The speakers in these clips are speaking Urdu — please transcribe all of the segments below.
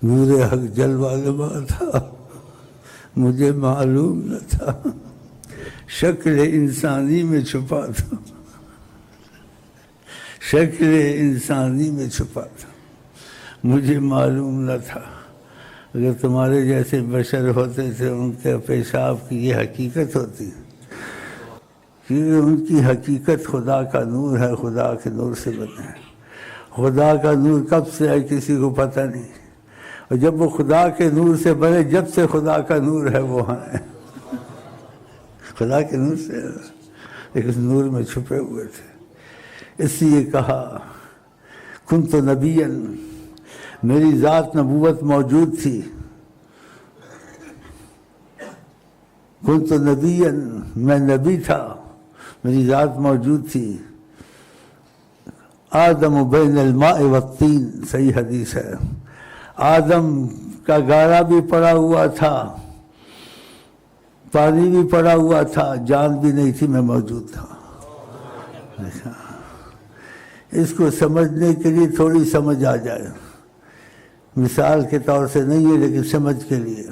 نور حق جلوہ لما تھا، مجھے معلوم نہ تھا، شکل انسانی میں چھپا تھا، شکل انسانی میں چھپا تھا، مجھے معلوم نہ تھا۔ اگر تمہارے جیسے بشر ہوتے تھے، ان کے پیشاب کی یہ حقیقت ہوتی، کیونکہ ان کی حقیقت خدا کا نور ہے، خدا کے نور سے بنے ہیں۔ خدا کا نور کب سے ہے کسی کو پتہ نہیں، اور جب وہ خدا کے نور سے بنے، جب سے خدا کا نور ہے وہ ہیں، خدا کے نور سے، لیکن نور میں چھپے ہوئے تھے۔ اس لیے کہا کنت نبیا، میری ذات نبوت موجود تھی، کنت نبیا، میں نبی تھا، میری ذات موجود تھی۔ آدم بین الماء والطین، صحیح حدیث ہے، آدم کا گارا بھی پڑا ہوا تھا، پانی بھی پڑا ہوا تھا، جان بھی نہیں تھی، میں موجود تھا۔ اس کو سمجھنے کے لیے تھوڑی سمجھ آ جائے، مثال کے طور سے نہیں ہے لیکن سمجھ کے لیے۔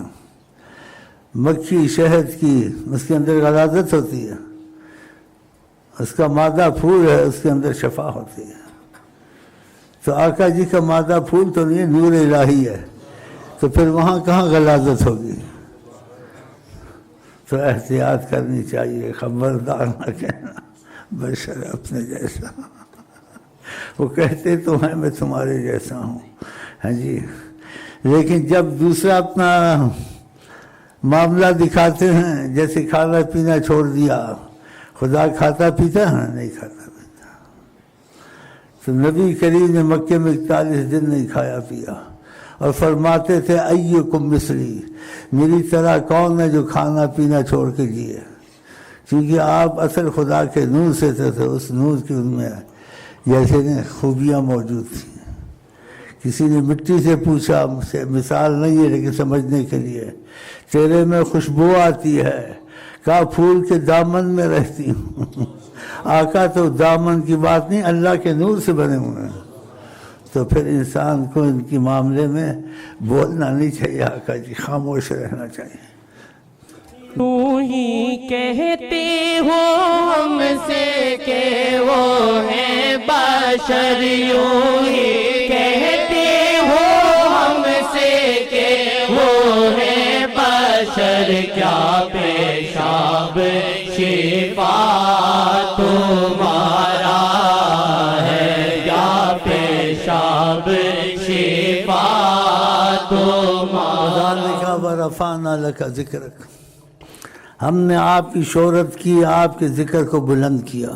مکھی شہد کی، اس کے اندر غلاظت ہوتی ہے، اس کا مادہ پھول ہے، اس کے اندر شفا ہوتی ہے۔ تو آقا جی کا مادہ پھول تو نہیں ہے، نور الہی ہے، تو پھر وہاں کہاں غلاظت ہوگی؟ تو احتیاط کرنی چاہیے، خبردار نہ کہنا بشر اپنے جیسا، وہ کہتے تو ہیں میں تمہارے جیسا ہوں، ہاں جی، لیکن جب دوسرا اپنا معاملہ دکھاتے ہیں، جیسے کھانا پینا چھوڑ دیا، خدا کھاتا پیتا ہے؟ نہیں کھاتا پیتا۔ تو نبی کریم نے مکے میں 41 دن نہیں کھایا پیا، اور فرماتے تھے ایکم مثلی، میری طرح کون ہے جو کھانا پینا چھوڑ کے جیے؟ کیونکہ آپ اصل خدا کے نور سے تھے، اس نور کی ان میں جیسے خوبیاں موجود تھیں۔ کسی نے مٹی سے پوچھا، مثال نہیں ہے لیکن سمجھنے کے لیے، تیرے میں خوشبو آتی ہے، کہا پھول کے دامن میں رہتی ہوں۔ آقا تو دامن کی بات نہیں، اللہ کے نور سے بنے ہوئے ہیں۔ تو پھر انسان کو ان کے معاملے میں بولنا نہیں چاہیے، آقا جی، خاموش رہنا چاہیے۔ تو ہی کہتے ہو ہم سے کہ وہ ہے بشر، یوں ہی کہتے ہو ہم سے کہ وہ ہے بشر، کیا پیشاب شفا تمہارا ہے، کیا پیشاب شفا تمہارا۔ ذالک ورفعنا لک ذکرک، ہم نے آپ کی شہرت کی، آپ کے ذکر کو بلند کیا،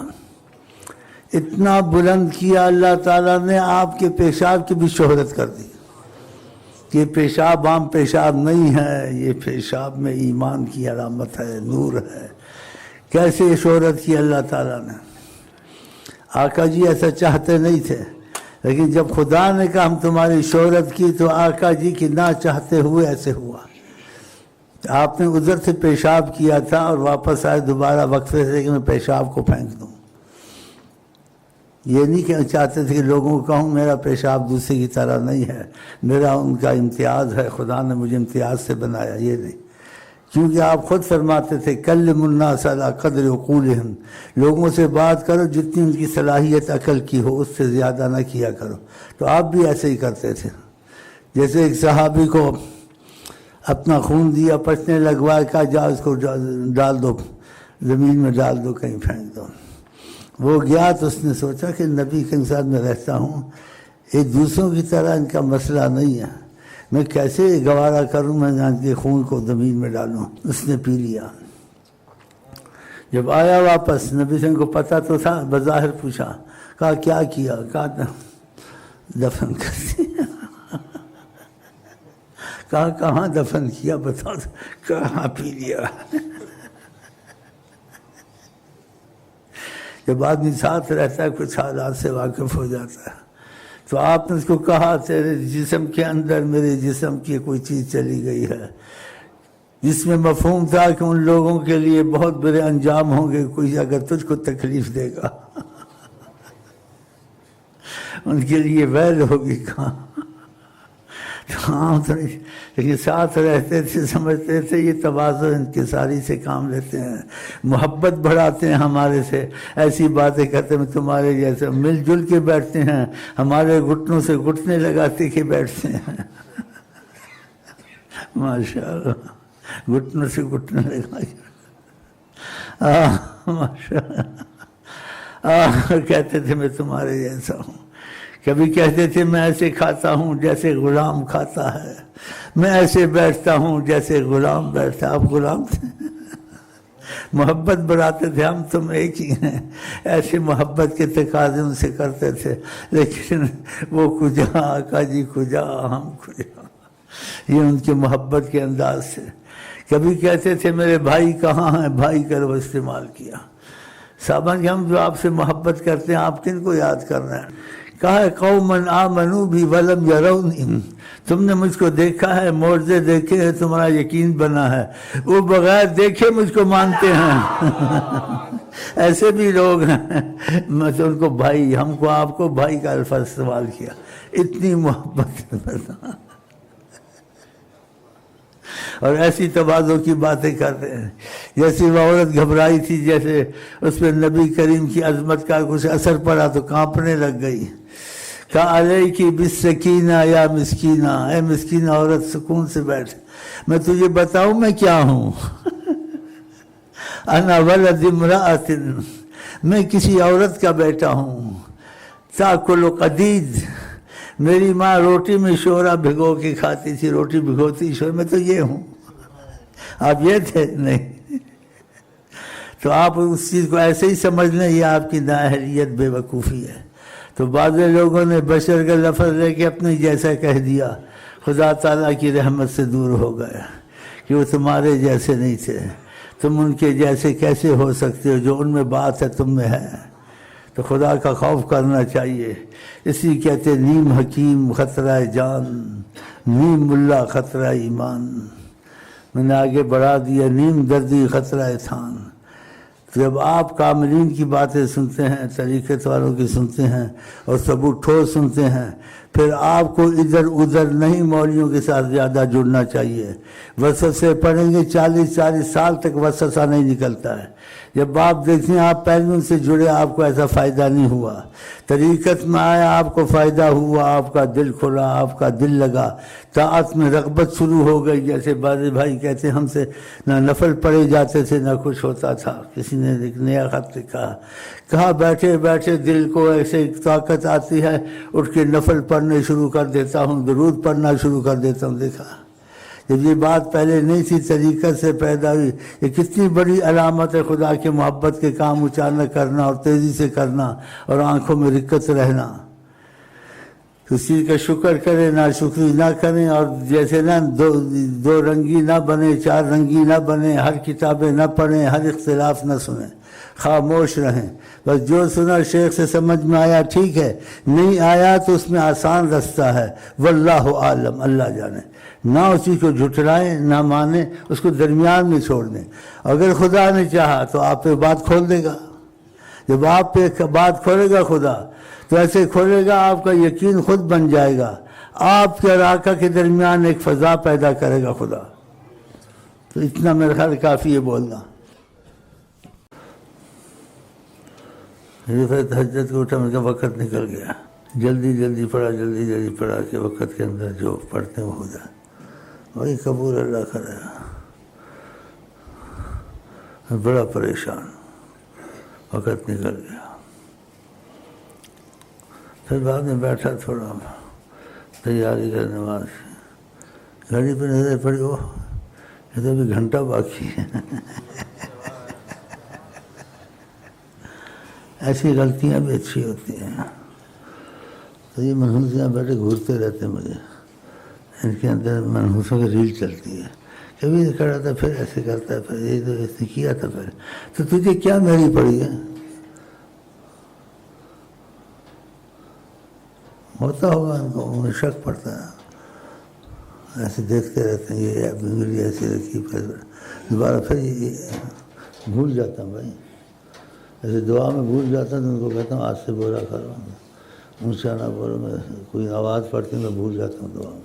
اتنا بلند کیا اللہ تعالیٰ نے آپ کے پیشاب کی بھی شہرت کر دی۔ یہ پیشاب عام پیشاب نہیں ہے، یہ پیشاب میں ایمان کی علامت ہے، نور ہے۔ کیسے شہرت کی اللہ تعالیٰ نے؟ آقا جی ایسا چاہتے نہیں تھے، لیکن جب خدا نے کہا ہم تمہاری شہرت کی، تو آقا جی کی نہ چاہتے ہوئے ایسے ہوا۔ آپ نے ادھر سے پیشاب کیا تھا اور واپس آئے دوبارہ وقفے سے کہ میں پیشاب کو پھینک دوں۔ یہ نہیں کہ چاہتے تھے کہ لوگوں کو کہوں میرا پیشاب دوسرے کی طرح نہیں ہے، میرا ان کا امتیاز ہے، خدا نے مجھے امتیاز سے بنایا، یہ نہیں۔ کیونکہ آپ خود فرماتے تھے کلم الناس علی قدر عقولہم، لوگوں سے بات کرو جتنی ان کی صلاحیت عقل کی ہو، اس سے زیادہ نہ کیا کرو۔ تو آپ بھی ایسے ہی کرتے تھے۔ جیسے ایک صحابی کو اپنا خون دیا، پچنے لگوایا، کہا جا اس کو ڈال دو، زمین میں ڈال دو، کہیں پھینک دو۔ وہ گیا تو اس نے سوچا کہ نبی کے ساتھ میں رہتا ہوں، ایک دوسروں کی طرح ان کا مسئلہ نہیں ہے، میں کیسے گوارا کروں، میں ان کے خون کو زمین میں ڈالوں۔ اس نے پی لیا۔ جب آیا واپس، نبی سے کو پتہ تو تھا، بظاہر پوچھا، کہا کیا کیا؟ کہا دفن کر دیا۔ کہا کہاں دفن کیا بتاؤ؟ کہاں پی لیا۔ جب آدمی ساتھ رہتا ہے کچھ حالات سے واقف ہو جاتا ہے۔ تو آپ نے اس کو کہا تیرے جسم کے اندر میرے جسم کی کوئی چیز چلی گئی ہے، جس میں مفہوم تھا کہ ان لوگوں کے لیے بہت برے انجام ہوں گے، کوئی اگر تجھ کو تکلیف دے گا ان کے لیے ویل ہوگی کہاں۔ عام تو نہیں، لیکن ساتھ رہتے تھے، سمجھتے تھے یہ تواضع انکساری سے کام لیتے ہیں، محبت بڑھاتے ہیں ہمارے سے، ایسی باتیں کرتے ہیں تمہارے جیسے، مل جل کے بیٹھتے ہیں، ہمارے گھٹنوں سے گھٹنے لگاتے کے بیٹھتے ہیں ماشاء اللہ، گھٹنوں سے گھٹنے لگا ماشاء اللہ، کہتے تھے میں تمہارے جیسا ہوں، کبھی کہتے تھے میں ایسے کھاتا ہوں جیسے غلام کھاتا ہے، میں ایسے بیٹھتا ہوں جیسے غلام بیٹھتا۔ آپ غلام تھے، محبت بڑھاتے تھے، ہم تم ایک ہی ہیں، ایسے محبت کے تقاضے ان سے کرتے تھے، لیکن وہ کجا آقا جی کجا، ہم کجا، یہ ان کے محبت کے انداز سے۔ کبھی کہتے تھے میرے بھائی کہاں ہیں، بھائی کا لفظ استعمال کیا۔ صاحبان کہ ہم جو آپ سے محبت کرتے ہیں، آپ کن کو یاد کر رہے ہیں؟ کہا ہے قومن آمنوا بی ولم یرونی، تم نے مجھ کو دیکھا ہے، معجزے دیکھے ہیں، تمہارا یقین بنا ہے، وہ بغیر دیکھے مجھ کو مانتے ہیں ایسے بھی لوگ ہیں، میں تو ان کو بھائی، ہم کو آپ کو بھائی کا الفاظ استعمال کیا، اتنی محبت اور ایسی تواضع کی باتیں کرتے ہیں، جیسے وہ عورت گھبرائی تھی، جیسے اس پہ نبی کریم کی عظمت کا کچھ اثر پڑا تو کانپنے لگ گئی۔ کہا علیکی بالسکینہ یا مسکینہ، اے مسکینہ عورت سکون سے بیٹھ، میں تجھے بتاؤں میں کیا ہوں انا ولد امرأۃ، میں کسی عورت کا بیٹا ہوں، تاکل قدید، میری ماں روٹی میں شورا بھگو کے کھاتی تھی، روٹی بھگوتی شور، میں تو یہ ہوں، آپ یہ تھے نہیں، تو آپ اس چیز کو ایسے ہی سمجھ لیں، یہ آپ کی نااہلیت بے وقوفی ہے۔ تو بعض لوگوں نے بشر کا لفظ لے کے اپنے جیسا کہہ دیا، خدا تعالیٰ کی رحمت سے دور ہو گئے کہ وہ تمہارے جیسے نہیں تھے، تم ان کے جیسے کیسے ہو سکتے ہو، جو ان میں بات ہے تم میں ہے۔ تو خدا کا خوف کرنا چاہیے، اسی کہتے نیم حکیم خطرہ جان، نیم ملا خطرہ ایمان، میں نے آگے بڑھا دیا نیم دردی خطرہ تھان۔ جب آپ کاملین کی باتیں سنتے ہیں، طریقت والوں کی سنتے ہیں اور ثبوت ٹھوس سنتے ہیں، پھر آپ کو ادھر ادھر نہیں مولویوں کے ساتھ زیادہ جڑنا چاہیے۔ وسوسے پڑھیں گے 40 سال تک وسوسہ نہیں نکلتا ہے۔ جب آپ دیکھیں آپ پہلے ان سے جڑے، آپ کو ایسا فائدہ نہیں ہوا، طریقت میں آیا آپ کو فائدہ ہوا، آپ کا دل کھلا، آپ کا دل لگا، طاعت میں رغبت شروع ہو گئی۔ جیسے بعض بھائی کہتے ہم سے نہ نفل پڑھے جاتے تھے نہ کچھ ہوتا تھا۔ کسی نے ایک نیا خط لکھا، کہا بیٹھے بیٹھے دل کو ایسے طاقت آتی ہے، اٹھ کے نفل پڑھنے شروع کر دیتا ہوں، درود پڑھنا شروع کر دیتا ہوں۔ دیکھا جب یہ بات پہلے نہیں تھی، طریقت سے پیدا ہوئی، یہ کتنی بڑی علامت ہے خدا کے محبت کے کام اچانک کرنا اور تیزی سے کرنا اور آنکھوں میں رکت رہنا۔ اس چیز کا شکر کریں، ناشکری نہ کریں، اور جیسے نا دو رنگی نہ بنے، 4 رنگی نہ بنے، ہر کتابیں نہ پڑھیں، ہر اختلاف نہ سنیں، خاموش رہیں، بس جو سنا شیخ سے سمجھ میں آیا ٹھیک ہے، نہیں آیا تو اس میں آسان رستہ ہے، واللہ عالم، اللہ جانے، نہ اسی کو جھٹلائیں نہ مانیں، اس کو درمیان میں چھوڑ دیں۔ اگر خدا نے چاہا تو آپ پہ بات کھول دے گا، جب آپ پہ بات کھولے گا خدا تو ایسے کھولے گا آپ کا یقین خود بن جائے گا، آپ کے اور آقا کے درمیان ایک فضا پیدا کرے گا خدا۔ تو اتنا میرے خیال کافی ہے بولنا۔ تہجد کو اٹھا، میں کا وقت نکل گیا، جلدی پڑھا کہ وقت کے اندر جو پڑھتے ہیں وہ ہو جائے، وہی قبول اللہ کرے۔ بڑا پریشان، وقت نکل گیا۔ پھر بعد میں بیٹھا تھوڑا تیاری کر نماز کی، گھڑی پہ نظر پڑی، وہ یہ تو ابھی گھنٹہ باقی ہے ایسی غلطیاں بھی اچھی ہوتی ہیں۔ تو یہ منحوسیاں بیٹھے گھورتے رہتے ہیں، مجھے ان کے اندر منحوسوں کی ریل چلتی ہے، کبھی کھڑا تھا پھر ایسے کرتا ہے، پھر یہ تو اس نے کیا تھا، پھر تو تجھے کیا میری پڑی ہے؟ ہوتا ہوگا ان کو، انہیں شک پڑتا ہے، ایسے دیکھتے رہتے ہیں، یہ انگلی ایسی رکھی، پھر دوبارہ پھر یہ بھول جاتا ہوں بھائی، ایسے دعا میں بھول جاتا ہوں تو ان کو کہتا ہوں آج سے بولا کرو، اونچا نہ بولو، میں کوئی آواز پڑتی میں بھول جاتا ہوں دعا میں،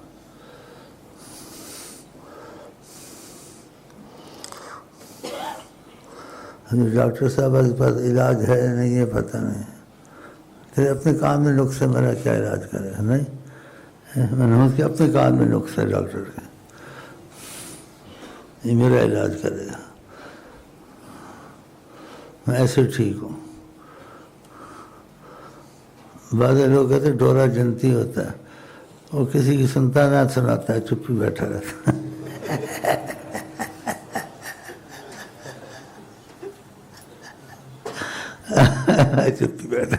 ڈاکٹر صاحب کے پاس علاج ہے نہیں ہے پتہ نہیں، تیرے اپنے کان میں نقص ہے، میرا کیا علاج کرے گا؟ نہیں، میں نے کہ اپنے کان میں نقص ہے ڈاکٹر کے، یہ میرا علاج کرے گا، میں ایسے ٹھیک ہوں۔ بعض لوگ کہتے ہیں ڈورا جنتی ہوتا ہے، وہ کسی کی سنتا نہ سناتا ہے، چپ ہی بیٹھا رہتا ہے۔ چپ ہی بیٹھا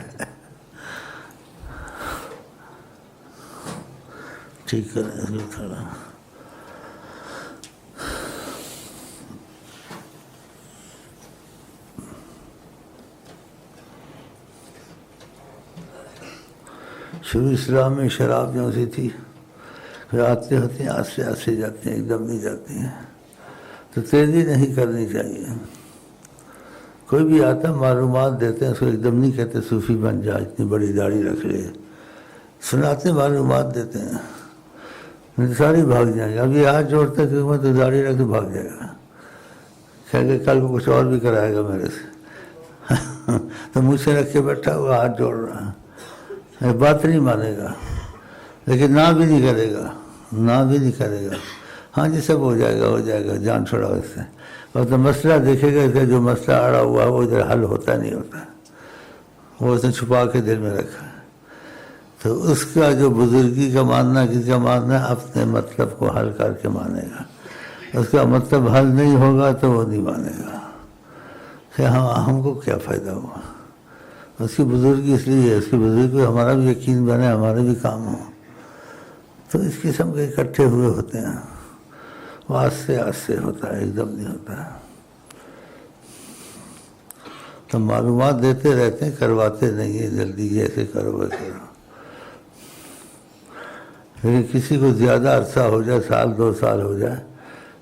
ٹھیک کریں اس کو تھوڑا۔ شروع اسلام میں شراب جو سی تھی، آتے ہوتے ہیں آستے آستے جاتے ہیں، ایک دم نہیں جاتی ہیں، تو تیزی نہیں کرنی چاہیے۔ کوئی بھی آتا معلومات دیتے ہیں، اس کو ایک دم نہیں کہتے صوفی بن جا، اتنی بڑی داڑھی رکھ لے، سناتے معلومات دیتے ہیں، ساری بھاگ جائیں گے۔ اب یہ ہاتھ جوڑتا ہے کہ میں تو داڑھی رکھ کے بھاگ جائے گا، کہہ کہ کل کو کچھ اور بھی کرائے گا میرے سے، تو مجھ سے رکھ کے بیٹھا ہوا ہاتھ جوڑ رہا ہے، بات نہیں مانے گا، لیکن نہ بھی نہیں کرے گا، نہ بھی نہیں کرے گا، ہاں جی سب ہو جائے گا، ہو جائے گا، جان چھوڑا اس سے، اور تو مسئلہ دیکھے گا کہ جو مسئلہ اڑا ہوا ہے وہ ادھر حل ہوتا نہیں ہوتا، وہ اس نے چھپا کے دل میں رکھا ہے۔ تو اس کا جو بزرگی کا ماننا، کس کا ماننا ہے، اپنے مطلب کو حل کر کے مانے گا، اس کا مطلب حل نہیں ہوگا تو وہ نہیں مانے گا کہ ہم کو کیا فائدہ ہوا۔ اس کی بزرگی اس لیے ہے، اس کی بزرگی کو ہمارا بھی یقین بنے، ہمارے بھی کام ہو، تو اس قسم کے اکٹھے ہوئے ہوتے ہیں، وہ آستے آستے ہوتا ہے، ایک دم نہیں ہوتا ہے۔ تو معلومات دیتے رہتے ہیں، کرواتے نہیں ہیں جلدی، ایسے کرو ویسے کرو، لیکن کسی کو زیادہ عرصہ ہو جائے، سال 2 سال ہو جائے،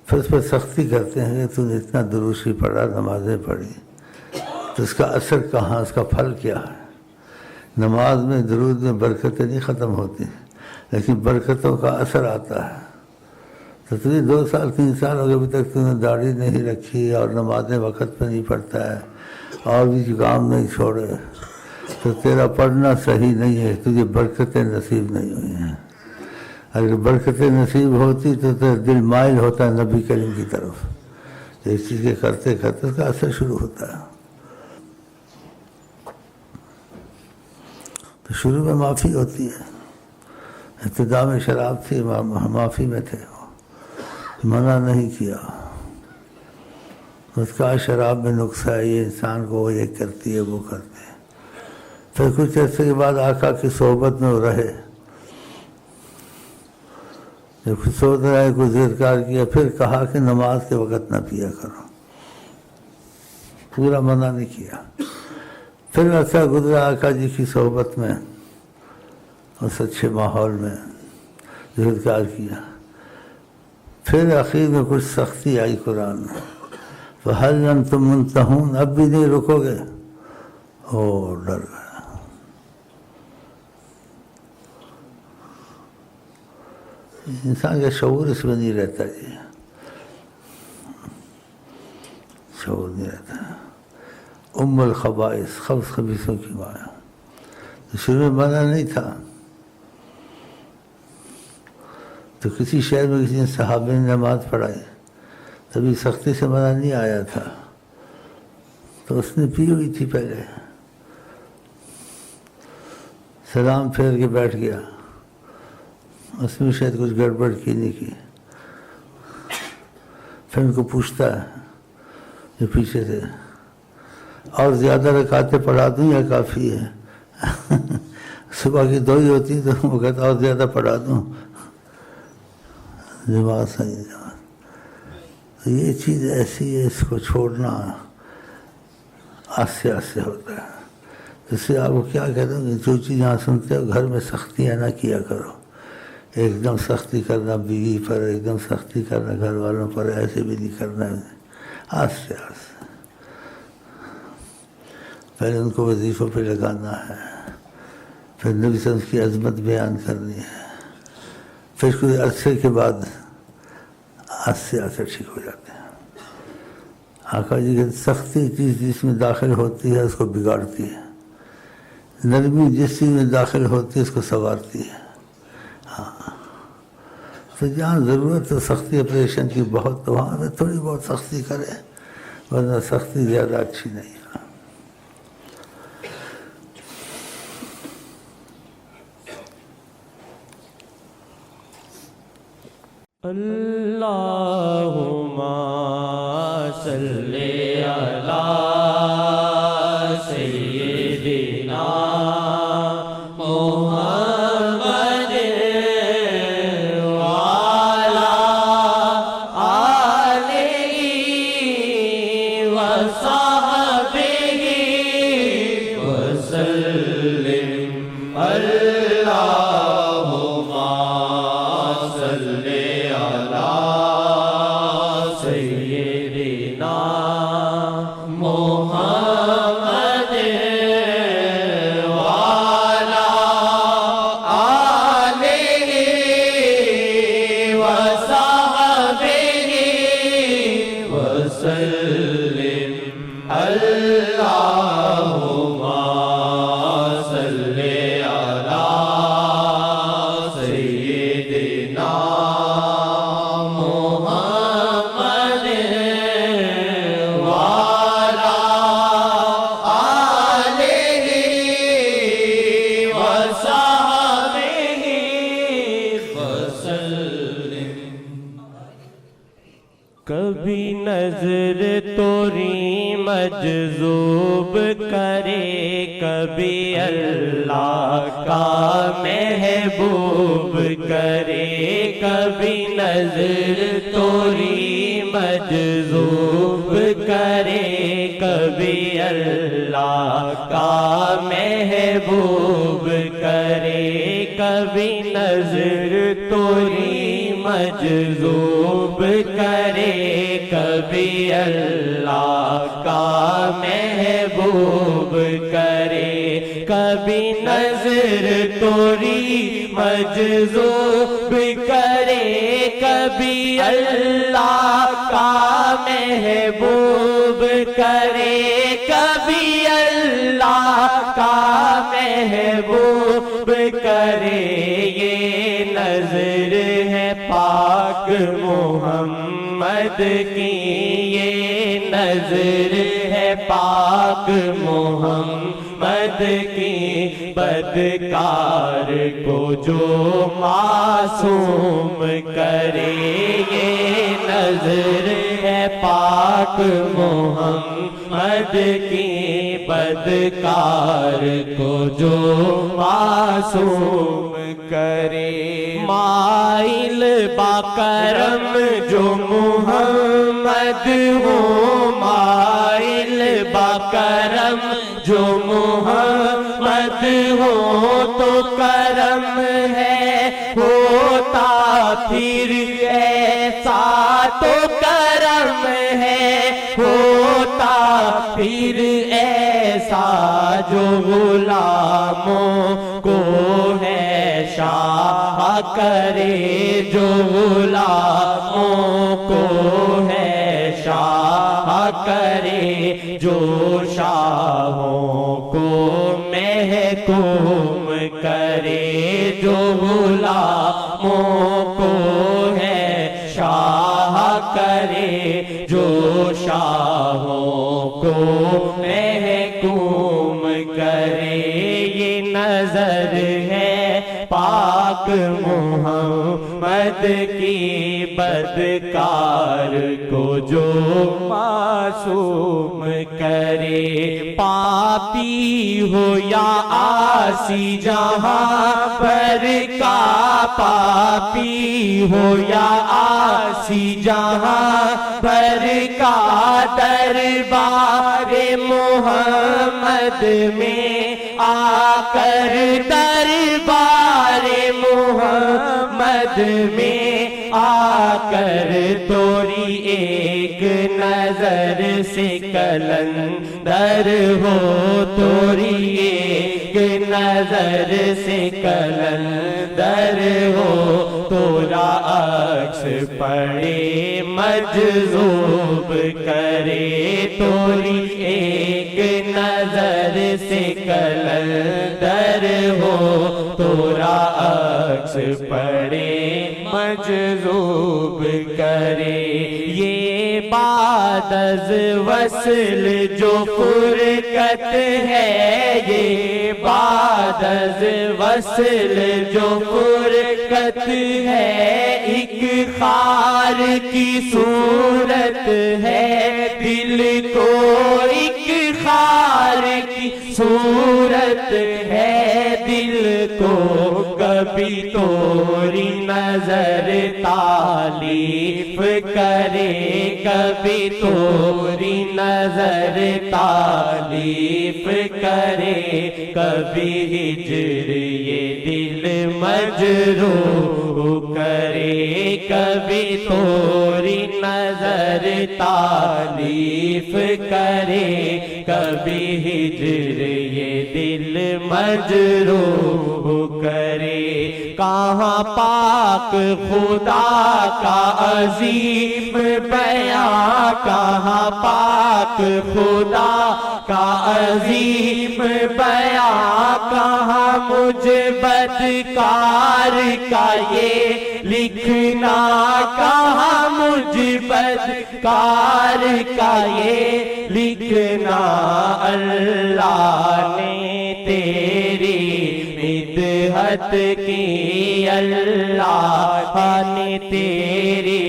پھر اس پر سختی کرتے ہیں کہ تو نے اتنا دروشی پڑھا، نمازیں پڑھی، تو اس کا اثر کہاں، اس کا پھل کیا ہے؟ نماز میں درود میں برکتیں نہیں ختم ہوتی، لیکن برکتوں کا اثر آتا ہے۔ تو تجھے 2 سال 3 سال ہو گئے، ابھی تک تم نے داڑھی نہیں رکھی اور نمازیں وقت پہ نہیں پڑھتا ہے اور بھی کام نہیں چھوڑے، تو تیرا پڑھنا صحیح نہیں ہے، تجھے برکتیں نصیب نہیں ہوئی ہیں۔ اگر برکتیں نصیب ہوتی تو تیرا دل مائل ہوتا ہے نبی کریم کی طرف، تو اس چیز کے کرتے کرتے اس کا اثر شروع ہوتا ہے۔ تو شروع میں معافی ہوتی ہے، ابتدا میں شراب تھی، معافی میں تھے، منع نہیں کیا، اس کا شراب میں نقصہ ہے، یہ انسان کو وہ یہ کرتی ہے وہ کرتے ہیں۔ پھر کچھ عرصے کے بعد آقا کی صحبت میں وہ رہے، جب کچھ سوچ رہا ہے، کچھ اذکار کیا، پھر کہا کہ نماز کے وقت نہ پیا کرو، پورا منع نہیں کیا۔ پھر عرصہ گزرا آقا جی کی صحبت میں، اس اچھے ماحول میں اذکار کیا، پھر آخر میں کچھ سختی آئی قرآن میں، فَهَلْ أَنْتُمْ مُنْتَهُونَ، اب بھی نہیں رکو گے، ڈر گیا۔ انسان کا شعور اس میں نہیں رہتا جی، شعور نہیں رہتا۔ ام الخبائث، خبث خبیثوں کی ماں، شروع میں منع نہیں تھا، تو کسی شہر میں کسی نے صحابہ نے نماز پڑھائی، تبھی سختی سے منع نہیں آیا تھا، تو اس نے پی ہوئی تھی پہلے، سلام پھیر کے بیٹھ گیا، اس میں شاید کچھ گڑبڑ کی نہیں کی، پھر ان کو پوچھتا ہے جو پیچھے سے، اور زیادہ رکعتیں پڑھا دوں یا کافی ہے؟ صبح کی 2 ہی ہوتی تو وہ کہتا اور زیادہ پڑھا دوں، نماز صحیح نماز۔ تو یہ چیز ایسی ہے، اس کو چھوڑنا آستے آستے ہوتا ہے۔ اس سے آپ کو کیا کہتا ہوں کہ جو چیز یہاں سنتے ہو، گھر میں سختیاں نہ کیا کرو، ایک دم سختی کرنا بیوی پر، ایک دم سختی کرنا گھر والوں پر، ایسے بھی نہیں کرنا، آستے آستے۔ پہلے ان کو وظیفوں پہ لگانا ہے، پھر نبی صلی اللہ علیہ وسلم کی عظمت بیان کرنی ہے، پھر کچھ عرصے کے بعد آستے آستے ٹھیک ہو جاتے ہیں۔ آقا جی کہ سختی چیز جس میں داخل ہوتی ہے اس کو بگاڑتی ہے، نرمی جس چیز میں داخل ہوتی ہے اس کو سنوارتی ہے۔ ہاں، تو جہاں ضرورت ہے سختی آپریشن کی بہت، تو وہاں پہ تھوڑی بہت سختی کرے، ورنہ سختی زیادہ اچھی نہیں ہے۔ اللہم صلی علی سیدنا محمد وعلی آلہ وصحبہ وسلم۔ اللہم صلی سیدنا محمد وعلی آلہ وصحبہ وسلم۔ اللہم صلی علی سیدنا محمد وعلی آلہ وصحبہ وسلم۔ کبھی نظر توری مجذوب کرے، کبھی اللہ کا محبوب کرے، کبھی نظر توری مجذوب کرے، کبھی اللہ کا محبوب کرے، کبھی نظر توری مجذوب کرے، کبھی اللہ کا محبوب کرے، کبھی نظر توری مجذوب کرے، کبھی اللہ کا محبوب کرے، کبھی اللہ کا محبوب کرے۔ یہ نظر ہے پاک محمد کی، یہ نظر ہے پاک محمد کی، بدکار کو جو معصوم کرے۔ یہ نظر ہے پاک محمد کی، بدکار کو جو معصوم کرے۔ مائل با کرم جو محمد ہو، مائل با کرم جو محمد ہو، تو کرم ہے ہوتا پھر ایسا، تو کرم ہے ہوتا پھر ایسا، جو غلاموں کو ہے شاہ کرے، جو غلاموں کو ہے شاہ کرے، جو شاہوں کو محکوم کرے، جو غلاموں کو ہے شاہ کرے، جو شاہوں کو محکوم کرے۔ یہ نظر ہے پاک محمد کی، بدکار کو جو معصوم کرے۔ پاپی ہو یا عاصی جہاں پر کا، پاپی ہو یا عاصی جہاں پر کا، دربار محمد میں آ کر، دربار محمد میں آ کر، توری ایک نظر سے کلندر ہو، توری ایک ایک نظر سے کلندر ہو تورا عکس پڑے مجذوب کرے توری ایک نظر سے کلندر ہو تورا عکس پڑے مجذوب کرے یہ بعد از وصل جو فرقت ہے یہ بعد از وصل جو فرقت ہے ایک خار کی صورت ہے دل کو ایک خار کی صورت ہے دل کو کبھی توری نظر تعلیف کرے کبھی توری نظر تعلیف کرے کبھی ہجر یہ دل مجروح کرے کبھی توری نظر تعلیف کرے کبھی ہجر یہ دل مجروح کرے کہاں پاک خدا کا عظیم بیان کہاں پاک خدا کا عظیم بیان کہاں مجھ بدکار کا یہ لکھنا کہاں مجھ بدکار کا یہ لکھنا اللہ نے تیری مدحت کی اللہ نے تیری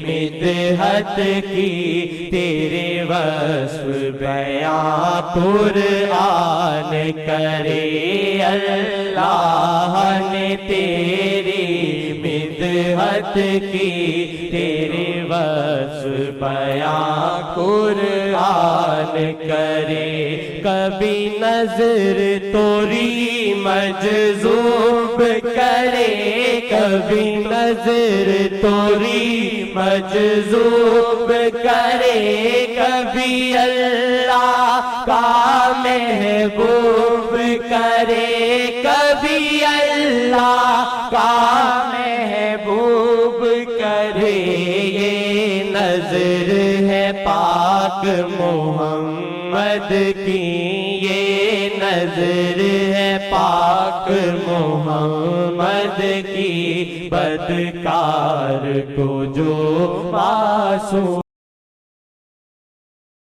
مدحت کی تیرے وصف بیان قرآن کرے اللہ نے تیری مدحت کی تیرے وصف بیان قرآن کرے کبھی نظر توری مجذوب کرے کبھی نظر توری مجذوب کرے کبھی اللہ کا محبوب کرے کبھی اللہ کا محبوب کرے یہ نظر ہے پاک محمد کی یہ نظر ہے پاک محمد کی بدکار کو جو معصوم